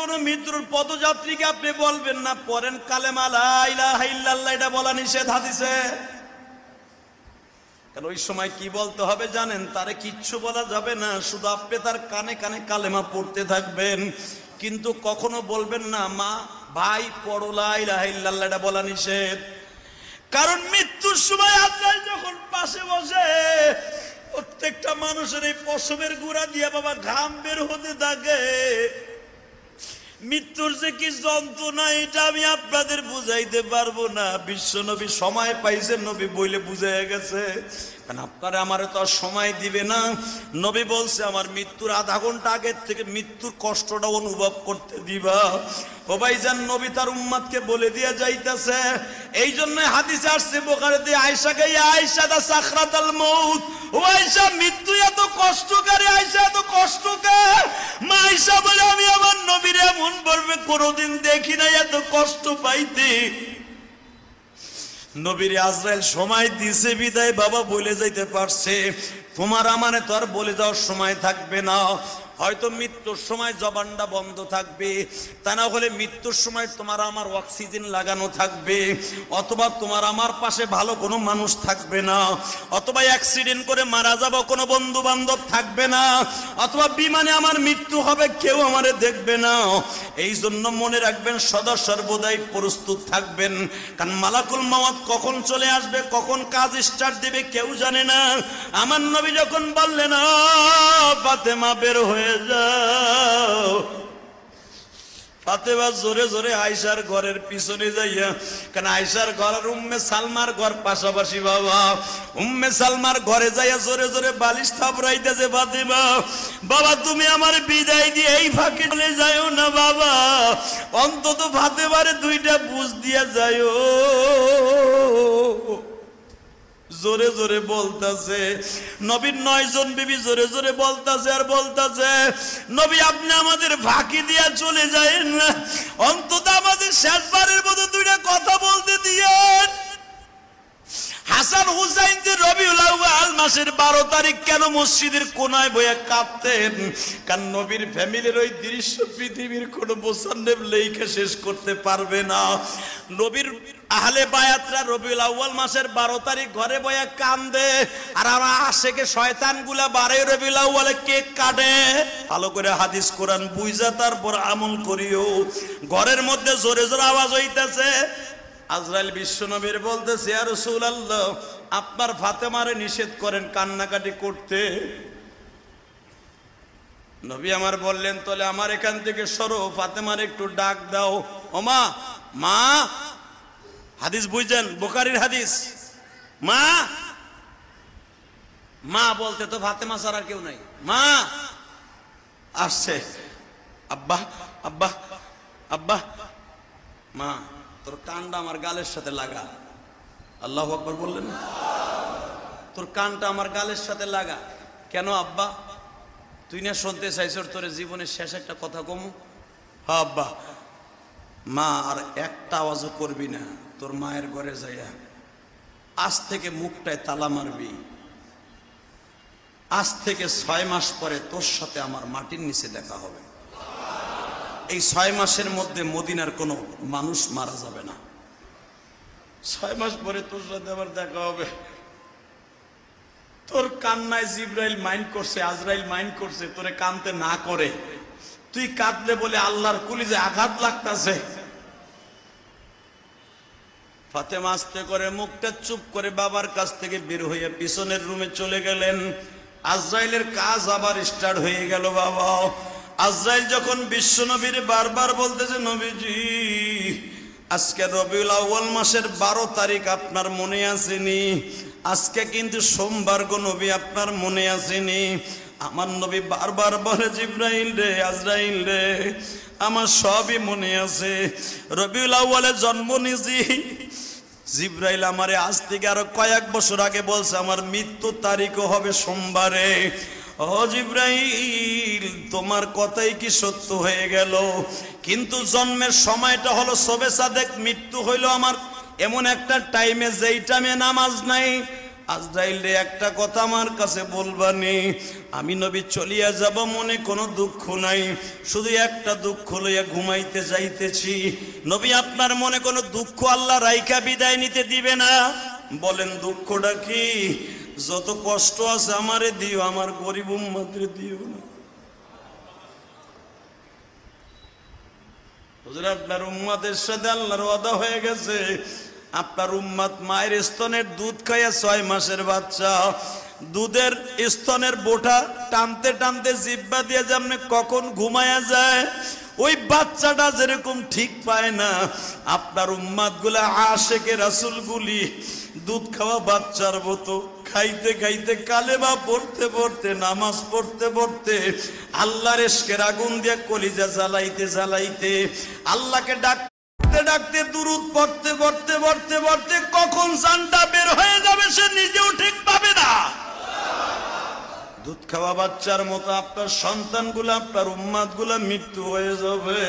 কোন মৃত্যুর পদযাত্রীকে আপনি বলবেন না পড়েন কালেমা লা ইলাহা ইল্লাল্লাহ, এটা বলা নিষেধ হাদিসে। কারণ ওই সময় কি বলতে হবে জানেন? তারে কিচ্ছু বলা যাবে না, শুধু আপনি তার কানে কানে কালেমা পড়তে থাকবেন, কিন্তু কখনো বলবেন না মা ভাই পড়ো লা ইলাহা ইল্লাল্লাহ, এটা বলা নিষেধ। কারণ মৃত্যুর সময় আজরাইল যখন পাশে বসে, প্রত্যেকটা মানুষের এই পশমের গুঁড়া দিয়ে বাবা ঘাম বের হতে থাকে। মৃত্যুর যে কি যন্ত্রণা এটা আমি আপনাদের বুঝাইতে পারবো না। বিশ্ব নবী সময় পাইছেন, নবী বইলে বুঝাই গেছে। কারণ আপনারা আমারে তো আর সময় দিবে না। নবী বলছে আমার মৃত্যুর আধা ঘন্টা আগের থেকে মৃত্যুর কষ্টটা অনুভব করতে দিবা। ও ভাইজান, নবী তার উম্মতকে বলে দিয়া যাইতেছে। এই জন্য হাদিসে আসছে বুখারীতে, আয়েশাকে আয়েশা দা সাকরাতুল মউত, ও আয়েশা মৃত্যু এত কষ্টকারী, আয়েশা এত কষ্টকর। মা আয়েশা বলে আমি আমার নবীর এমন ভাবে কোনোদিন দেখি নাই এত কষ্ট পাইতে। নবীর আজরাইল সময় দিছে বিদায় বাবা বলে যাইতে পারছে। তোমার আমারে তো আর বলে যাওয়ার সময় থাকবে না। হয়তো মৃত্যুর সময় জবানটা বন্ধ থাকবে, তা না হলে মৃত্যুর সময় তোমার আমার অক্সিজেন লাগানো থাকবে, অথবা তোমার আমার পাশে ভালো কোনো মানুষ থাকবে না, অথবা অ্যাক্সিডেন্ট করে মারা যাব কোনো বন্ধু বান্ধব থাকবে না, অথবা বিমানে আমার মৃত্যু হবে কেউ আমারে দেখবে না। এই জন্য মনে রাখবেন সদা সর্বদাই প্রস্তুত থাকবেন। কারণ মালাকুল মওত কখন চলে আসবে, কখন কাজ স্টার্ট দিবে কেউ জানে না। আমার নবী যখন বললেন ফাতেমা বের হয়ে যাও, ফাতেমা জোরে জোরে আয়েশার ঘরের পিছনে যাইয়া, কারণ আয়েশার ঘর আর উম্মে সালমার ঘর পাশাপাশি বাবা। উম্মে সালমার ঘরে যাইয়া জোরে জোরে বালিশ থাপড়াইতেছে, ফাতেমা বাবা তুমি আমার বিদায় দিয়ে এই ফাঁকে চলে যাইও না বাবা, অন্তত ফাতেমারে দুইটা বুঝ দিয়া যাইও। জোরে জোরে বলতাছে নবীর 9 জন বিবি, জোরে জোরে বলতাছে আর বলতাছে নবী আপনি আমাদের ফাঁকি দিয়া চলে যায়েন না, অন্তত আমাদের শেষবারের মতো দুইটা কথা বলতে দিয়েন। হাসান হুসাইন যে রবিউল আউয়াল মাসের 12 তারিখ কেন মসজিদের কোনায় বইয়া কাঁদতেন? কারণ নবীর ফ্যামিলির ওই দৃশ্য পৃথিবীর কোনো মুসান্নেফ লেখা শেষ করতে পারবে না। নবীর আহলে বায়াতরা রবিউল আউয়াল মাসের 12 তারিখ ঘরে বইয়া কান্দে, আর আমরা আশেকে শয়তানগুলা 12 রবিউল আউয়ালে কেক কাটে। ভালো করে হাদিস কোরআন বুঝা তারপর আমল করিও। ঘরের মধ্যে জোরে জোরে আওয়াজ হইতেছে। আজরাইল বিশ্বনবীর বলতেছে ইয়া রাসূলুল্লাহ আপনার ফাতেমারে নিষেধ করেন কান্নাকাটি করতে। নবী আমার বললেন তাহলে আমার এখান থেকে সরো, ফাতেমারে একটু ডাক দাও। ও মা, মা, হাদিস বুঝছেন বুখারীর হাদিস, মা, মা বলতে তো ফাতেমা ছাড়া কেউ নাই। মা আসছে, আব্বা আব্বা আব্বা, মা তোর কানটা আমার গালের সাথে লাগা। আল্লাহু আকবার বললেন, তোর কানটা আমার গালের সাথে লাগা। কেন আব্বা? তুই না শুনতে চাইছর তোর জীবনের শেষ একটা কথা কমু? হ্যাঁ আব্বা। মা আর একটা আওয়াজও করবি না, তোর মায়ের ঘরে যাইয়া আজ থেকে মুখটায় তালা মারবি। আজ থেকে 6 মাস পরে তোর সাথে আমার মাটির নিচে দেখা হবে। এই 6 মাসের মধ্যে মদিনার কোনো মানুষ মারা যাবে না। 6 মাস পরে তোর সাথে আবার দেখা হবে। তোর কান্নায় জিবরাইল মাইন্ড করছে, আজরাইল মাইন্ড করছে, তোরে কানতে না করে তুই কাঁদলে বলে আল্লাহর কলিজায় আঘাত লাগতাছে। ফাতেমা আস্তে করে মুখটা চুপ করে বাবার কাছ থেকে বের হয়ে পিছনের রুমে চলে গেলেন। আজরাইলের কাজ আবার স্টার্ট হয়ে গেল বাবা। আজরাইল যখন বিশ্বনবীর বারবার বলতেছে নবীজি আজকে রবিউল আউয়াল মাসের 12 তারিখ আপনার মনে আসেনি? আজকে কিন্তু সোমবার গো নবী, আপনার মনে আসেনি? আমার নবী বারবার বলে জিবরাইল রে, আজরাইল রে, আমার সবই মনে আছে। রবিউল আউয়ালে জন্ম নিয়েছি। জিবরাইল আমারে আজ থেকে আরো কয়েক বছর আগে বলছে আমার মৃত্যু তারিখও হবে সোমবারে। ও জিবরাইল তোমার কথাই কি সত্য হয়ে গেল? কিন্তু জন্মের সময়টা হলো শবে সাদেক, মৃত্যু হইল আমার এমন একটা টাইমে যেই টাইমে নামাজ নাই, আজরাইল রে একটা কথা আমার কাছে বলবানি, আমি নবী চলিয়া যাব মনে কোনো দুঃখ নাই, শুধু একটা দুঃখ লইয়া ঘুমাইতে যাইতেছি। নবী আপনার মনে কোনো দুঃখ আল্লাহ রাইখা বিদায় নিতে দিবে না? বলেন দুঃখটা কি? যত কষ্ট আছে আমারে দিও, আমার গরিব উম্মতরে দিও না। হুজুর আপনার উম্মতের সাথে আল্লাহর ওয়াদা হয়ে গেছে, আপনার উম্মত মায়ের স্তনের দুধ খাইয়া 6 মাসের বাচ্চা, দুধের স্তনের বোটা টানতে টানতে জিহ্বা দিয়ে যেমন কখন ঘুমায়া যায়, ওই বাচ্চাটা যেরকম ঠিক পায় না, আপনার উম্মত গুলা আশেকে রাসূল গুলি দুধ খাওয়া বাচ্চার মতো খাইতে খাইতে কালেমা পড়তে পড়তে নামাজ পড়তে পড়তে আল্লাহর ইশকের আগুন দিয়ে কলিজা জ্বালাইতে জ্বালাইতে আল্লাহকে ডাকতে ডাকতে দুরূদ পড়তে পড়তে পড়তে পড়তে কখন জানটা বের হয়ে যাবে সে নিজেও ঠিক পাবে না। দুধ খাওয়া বাচ্চার মতো আপনার সন্তানগুলো, আপনার উম্মতগুলো মৃত্যু হয়ে যাবে।